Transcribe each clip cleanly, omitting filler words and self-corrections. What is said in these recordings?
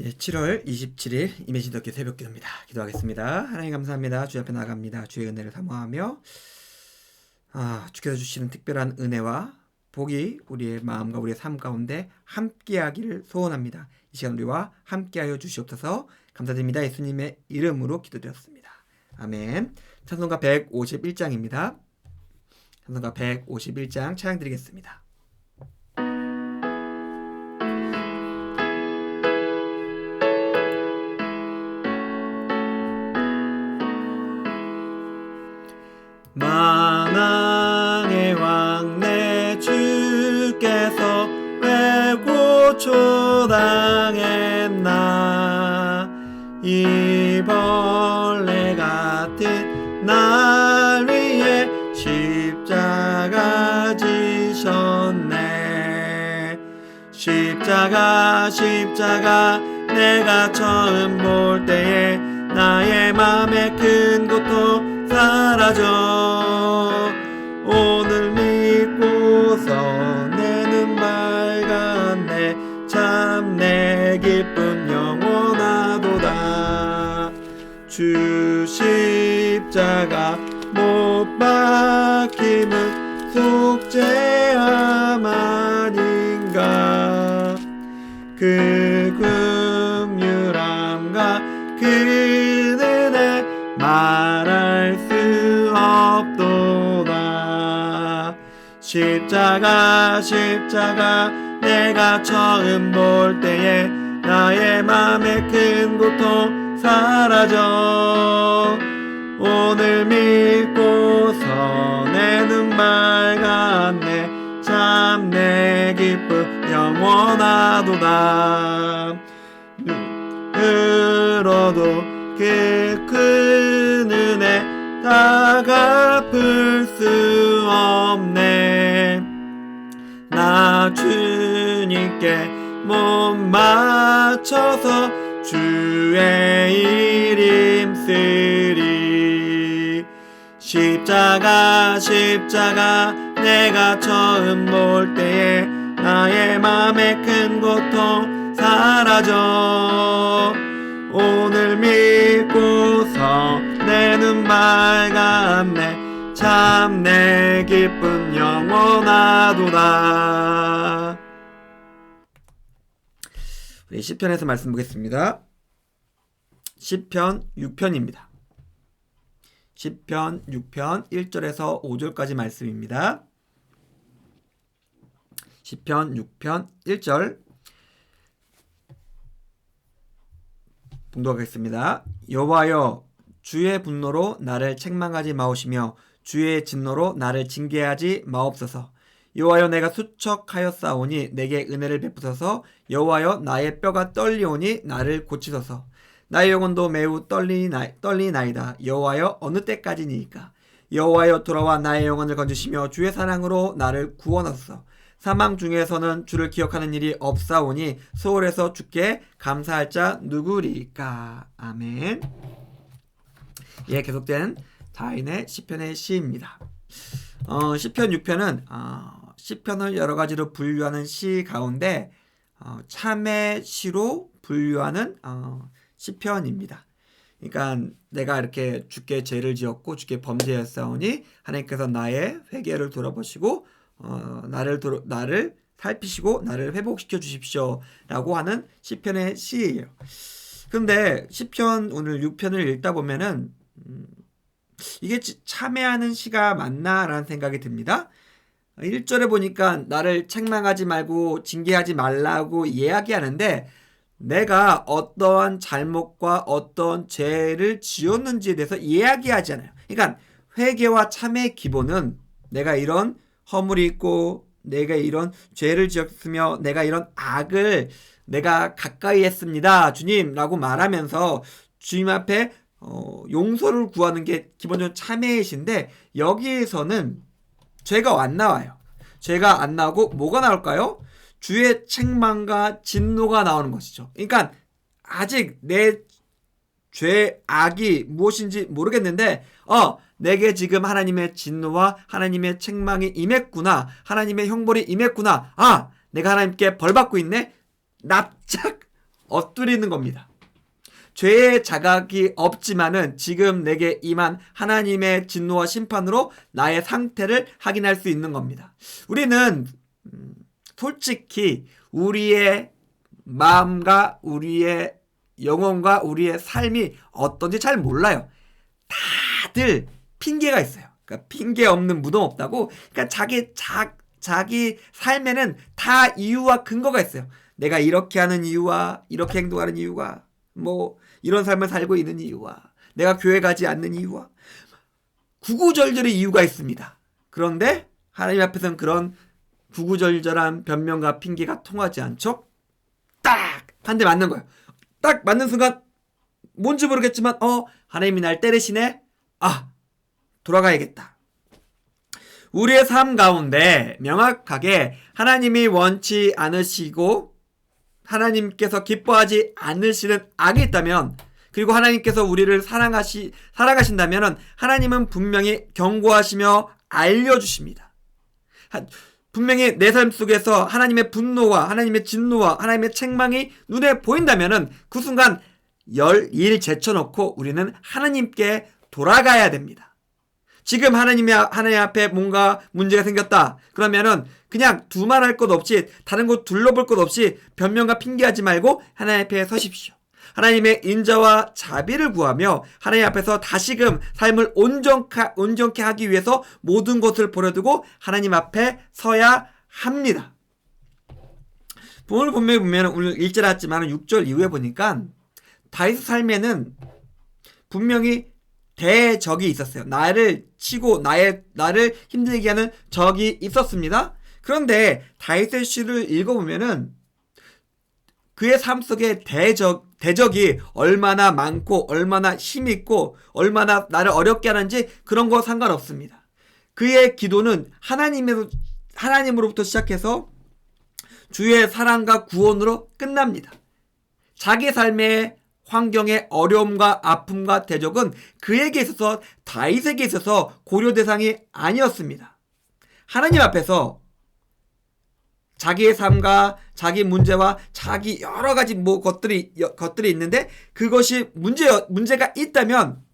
7월 27일 임해진덕기 새벽기도입니다. 기도하겠습니다. 하나님 감사합니다. 주 앞에 나갑니다. 주의 은혜를 사모하며 주께서 주시는 특별한 은혜와 복이 우리의 마음과 우리의 삶 가운데 함께하기를 소원합니다. 이 시간 우리와 함께하여 주시옵소서. 감사드립니다. 예수님의 이름으로 기도드렸습니다. 아멘. 찬송가 151장입니다. 찬송가 151장 찬양 드리겠습니다. 만왕의 왕 내 주께서 왜 고초당했나 이 벌레 같은 날 위해 십자가 지셨네. 십자가 내가 처음 볼 때에 나의 맘에 큰 고통 사라져. 오늘 믿고서 내 눈 맑았네. 참 내 기쁨 영원하도다. 주 십자가 못 박힘은 속죄함 아닌가. 그 긍휼함과 그 은혜 말할 수 없도다. 십자가 내가 처음 볼 때에 나의 맘에 큰 고통 사라져. 오늘 믿고서 내 눈 맑았네. 참 내 기쁨 영원하도다. 늘어도 그 큰 은혜 다 갚을 수 없네. 나 주님께 못 맞춰서 주의 이름 쓰리. 십자가 내가 처음 볼 때에 나의 맘에 큰 고통 사라져. 오늘 믿고서 내 눈 맑았네. 참 내 기쁨 영원하도다. 우리 시편에서 말씀 보겠습니다. 시편 6편입니다. 시편 6편 1절에서 5절까지 말씀입니다. 시편 6편 1절 봉독하겠습니다. 여호와여, 주의 분노로 나를 책망하지 마오시며 주의 진노로 나를 징계하지 마옵소서. 여호와여, 내가 수척하였사오니 내게 은혜를 베푸소서. 여호와여, 나의 뼈가 떨리오니 나를 고치소서. 나의 영혼도 매우 떨리나이다. 여호와여, 어느 때까지니까. 여호와여, 돌아와 나의 영혼을 건지시며 주의 사랑으로 나를 구원하소서. 사망 중에서는 주를 기억하는 일이 없사오니 소홀해서 주께 감사할 자 누구리까. 아멘. 예, 계속된 다윈의 시편의 시입니다. 시편 6편은 시편을 여러 가지로 분류하는 시 가운데 참의 시로 분류하는 시편입니다. 그러니까 내가 이렇게 주께 죄를 지었고 주께 범죄했사오니 하나님께서 나의 회개를 돌아보시고 나를 살피시고 나를 회복시켜 주십시오 라고 하는 시편의 시예요. 근데 시편 오늘 6편을 읽다 보면은 이게 참회하는 시가 맞나 라는 생각이 듭니다. 1절에 보니까 나를 책망하지 말고 징계하지 말라고 이야기하는데 내가 어떠한 잘못과 어떤 죄를 지었는지에 대해서 이야기하지 않아요. 그러니까 회개와 참회의 기본은 내가 이런 허물이 있고 내가 이런 죄를 지었으며 내가 이런 악을 내가 가까이 했습니다 주님 라고 말하면서 주님 앞에 용서를 구하는 게 기본적으로 참회이신데 여기에서는 죄가 안 나와요. 죄가 안 나오고 뭐가 나올까요? 주의 책망과 진노가 나오는 것이죠. 그러니까 아직 내 죄, 악이 무엇인지 모르겠는데 내게 지금 하나님의 진노와 하나님의 책망이 임했구나. 하나님의 형벌이 임했구나. 내가 하나님께 벌받고 있네. 납작 엇두리는 겁니다. 죄의 자각이 없지만은 지금 내게 임한 하나님의 진노와 심판으로 나의 상태를 확인할 수 있는 겁니다. 우리는 솔직히 우리의 마음과 우리의 영혼과 우리의 삶이 어떤지 잘 몰라요. 다들 핑계가 있어요. 그러니까 핑계 없는 무덤 없다고. 그러니까 자기 삶에는 다 이유와 근거가 있어요. 내가 이렇게 하는 이유와 이렇게 행동하는 이유가 뭐 이런 삶을 살고 있는 이유와 내가 교회 가지 않는 이유와 구구절절의 이유가 있습니다. 그런데 하나님 앞에서는 그런 구구절절한 변명과 핑계가 통하지 않죠. 딱 한 대 맞는 거예요. 딱 맞는 순간 뭔지 모르겠지만 하나님이 날 때리시네. 돌아가야겠다. 우리의 삶 가운데 명확하게 하나님이 원치 않으시고 하나님께서 기뻐하지 않으시는 악이 있다면, 그리고 하나님께서 우리를 사랑하신다면 하나님은 분명히 경고하시며 알려주십니다. 분명히 내 삶 속에서 하나님의 분노와 하나님의 진노와 하나님의 책망이 눈에 보인다면 그 순간 일 제쳐놓고 우리는 하나님께 돌아가야 됩니다. 지금 하나님 앞에 뭔가 문제가 생겼다. 그러면은 그냥 두말할 것 없이, 다른 곳 둘러볼 것 없이 변명과 핑계하지 말고 하나님 앞에 서십시오. 하나님의 인자와 자비를 구하며 하나님 앞에서 다시금 삶을 온전케 하기 위해서 모든 것을 버려두고 하나님 앞에 서야 합니다. 오늘 본문에 보면 오늘 1절 왔지만 6절 이후에 보니까 다윗의 삶에는 분명히 대적이 있었어요. 나를 치고 나를 힘들게 하는 적이 있었습니다. 그런데 다윗의 시를 읽어보면은 그의 삶 속에 대적이 얼마나 많고 얼마나 힘있고 얼마나 나를 어렵게 하는지 그런 거 상관없습니다. 그의 기도는 하나님으로부터 시작해서 주의 사랑과 구원으로 끝납니다. 자기 삶의 환경의 어려움과 아픔과 대적은 그에게 있어서, 다윗에게 있어서 고려 대상이 아니었습니다. 하나님 앞에서 자기의 삶과 자기 문제와 자기 여러 가지 것들이 있는데 그것이 문제가 있다면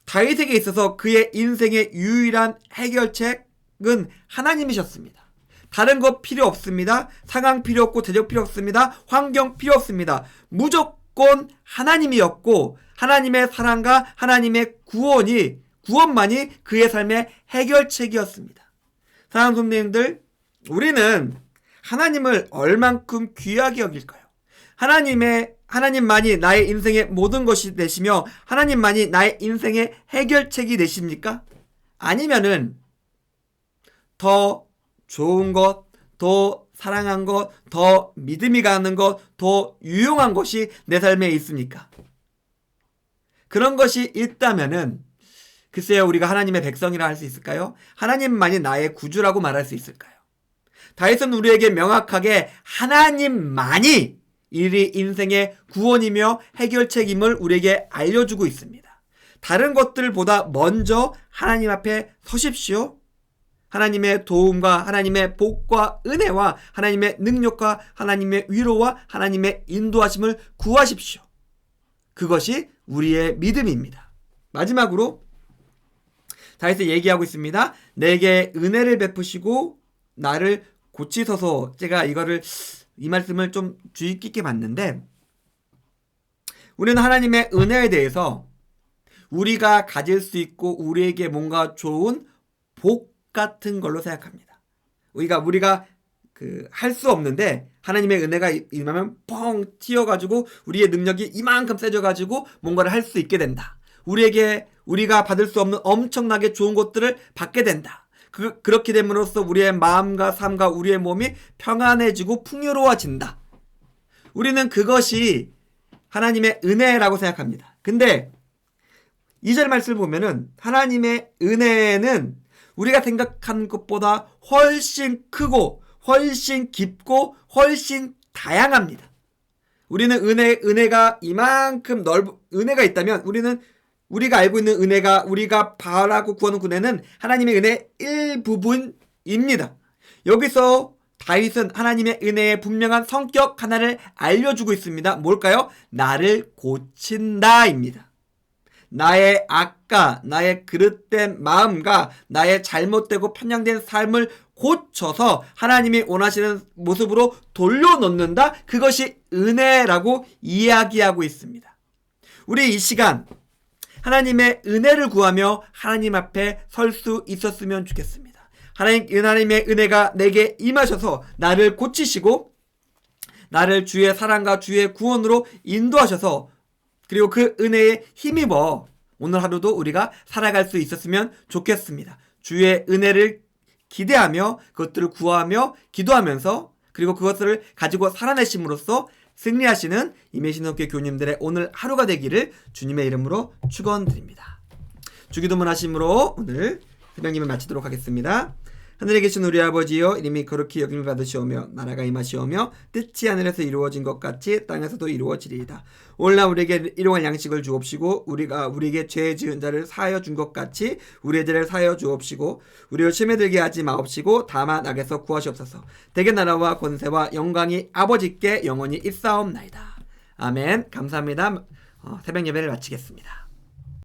다윗에게 있어서 그의 인생의 유일한 해결책은 하나님이셨습니다. 다른 것 필요 없습니다. 상황 필요 없고 대적 필요 없습니다. 환경 필요 없습니다. 무조건 하나님이었고 하나님의 사랑과 하나님의 구원만이 그의 삶의 해결책이었습니다. 사랑하는 선생님들, 우리는 하나님을 얼만큼 귀하게 여길까요? 하나님만이 나의 인생의 모든 것이 되시며 하나님만이 나의 인생의 해결책이 되십니까? 아니면은 더 좋은 것, 더 사랑한 것, 더 믿음이 가는 것, 더 유용한 것이 내 삶에 있습니까? 그런 것이 있다면은 글쎄요, 우리가 하나님의 백성이라 할 수 있을까요? 하나님만이 나의 구주라고 말할 수 있을까요? 다윗은 우리에게 명확하게 하나님만이 이 인생의 구원이며 해결책임을 우리에게 알려주고 있습니다. 다른 것들보다 먼저 하나님 앞에 서십시오. 하나님의 도움과 하나님의 복과 은혜와 하나님의 능력과 하나님의 위로와 하나님의 인도하심을 구하십시오. 그것이 우리의 믿음입니다. 마지막으로 다윗이 얘기하고 있습니다. 내게 은혜를 베푸시고 나를 고치소서. 제가 이 말씀을 좀 주의 깊게 봤는데, 우리는 하나님의 은혜에 대해서 우리가 가질 수 있고 우리에게 뭔가 좋은 복 같은 걸로 생각합니다. 우리가 할 수 없는데 하나님의 은혜가 임하면 뻥 튀어가지고 우리의 능력이 이만큼 세져가지고 뭔가를 할 수 있게 된다. 우리가 받을 수 없는 엄청나게 좋은 것들을 받게 된다. 그렇게 됨으로써 우리의 마음과 삶과 우리의 몸이 평안해지고 풍요로워진다. 우리는 그것이 하나님의 은혜라고 생각합니다. 근데 2절 말씀을 보면은 하나님의 은혜는 우리가 생각하는 것보다 훨씬 크고 훨씬 깊고 훨씬 다양합니다. 우리는 은혜가 이만큼 은혜가 있다면 우리가 알고 있는 은혜가, 우리가 바라고 구하는 은혜는 하나님의 은혜의 일부분입니다. 여기서 다윗은 하나님의 은혜의 분명한 성격 하나를 알려주고 있습니다. 뭘까요? 나를 고친다입니다. 나의 악과 나의 그릇된 마음과 나의 잘못되고 편향된 삶을 고쳐서 하나님이 원하시는 모습으로 돌려놓는다. 그것이 은혜라고 이야기하고 있습니다. 우리 이 시간 하나님의 은혜를 구하며 하나님 앞에 설 수 있었으면 좋겠습니다. 하나님의 은혜가 내게 임하셔서 나를 고치시고 나를 주의 사랑과 주의 구원으로 인도하셔서 그리고 그 은혜에 힘입어 오늘 하루도 우리가 살아갈 수 있었으면 좋겠습니다. 주의 은혜를 기대하며 그것들을 구하며 기도하면서 그리고 그것을 가지고 살아내심으로써 승리하시는 임혜신학교 교님들의 오늘 하루가 되기를 주님의 이름으로 축원드립니다. 주기도문 하심으로 오늘 새벽 예배 마치도록 하겠습니다. 하늘에 계신 우리 아버지여, 이름이 거룩히 여김을 받으시오며 나라가 임하시오며 뜻이 하늘에서 이루어진 것 같이 땅에서도 이루어지리이다. 오늘날 우리에게 일용할 양식을 주옵시고 우리가 우리에게 죄 지은 자를 사하여 준 것 같이 우리의 죄를 사하여 주옵시고 우리를 시험에 들게 하지 마옵시고 다만 악에서 구하시옵소서. 대개 나라와 권세와 영광이 아버지께 영원히 있사옵나이다. 아멘. 감사합니다. 새벽 예배를 마치겠습니다.